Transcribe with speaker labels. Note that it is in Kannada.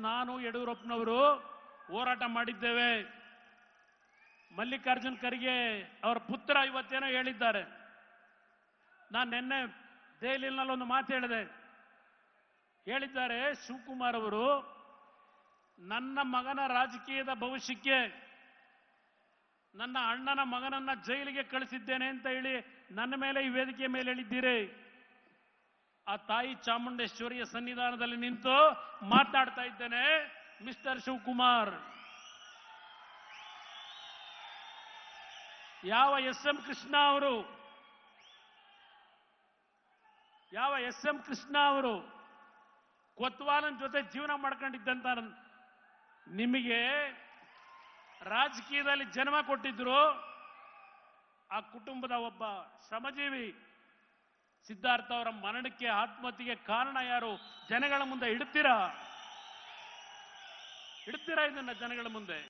Speaker 1: ನಾನು ಯಡಿಯೂರಪ್ಪನವರು ಹೋರಾಟ ಮಾಡಿದ್ದೇವೆ. ಮಲ್ಲಿಕಾರ್ಜುನ್ ಖರ್ಗೆ ಅವರ ಪುತ್ರ ಇವತ್ತೇನೋ ಹೇಳಿದ್ದಾರೆ. ನಾನು ನಿನ್ನೆ ದೆಹಲಿಯಲ್ಲಿ ಒಂದು ಮಾತು ಹೇಳಿದ್ದಾರೆ ಶಿವಕುಮಾರ್ ಅವರು, ನನ್ನ ಮಗನ ರಾಜಕೀಯದ ಭವಿಷ್ಯಕ್ಕೆ ನನ್ನ ಅಣ್ಣನ ಮಗನನ್ನ ಜೈಲಿಗೆ ಕಳಿಸಿದ್ದೇನೆ ಅಂತ ಹೇಳಿ ನನ್ನ ಮೇಲೆ ಈ ವೇದಿಕೆ ಮೇಲೆ ಹೇಳಿದ್ದೀರಿ. ಆ ತಾಯಿ ಚಾಮುಂಡೇಶ್ವರಿಯ ಸನ್ನಿಧಾನದಲ್ಲಿ ನಿಂತು ಮಾತನಾಡ್ತಾ ಇದ್ದೇನೆ. ಮಿಸ್ಟರ್ ಶಿವಕುಮಾರ್, ಯಾವ ಎಸ್ ಎಂ ಕೃಷ್ಣ ಅವರು ಕೊತ್ವಾಲನ್ ಜೊತೆ ಜೀವನ ಮಾಡ್ಕೊಂಡಿದ್ದಂತ ನಿಮಗೆ ರಾಜಕೀಯದಲ್ಲಿ ಜನ್ಮ ಕೊಟ್ಟಿದ್ರು. ಆ ಕುಟುಂಬದ ಒಬ್ಬ ಶ್ರಮಜೀವಿ ಸಿದ್ಧಾರ್ಥ ಅವರ ಮರಣಕ್ಕೆ, ಆತ್ಮಹತ್ಯೆಗೆ ಕಾರಣ ಯಾರು? ಜನಗಳ ಮುಂದೆ ಇಡ್ತೀರಾ ಇದನ್ನ ಜನಗಳ ಮುಂದೆ?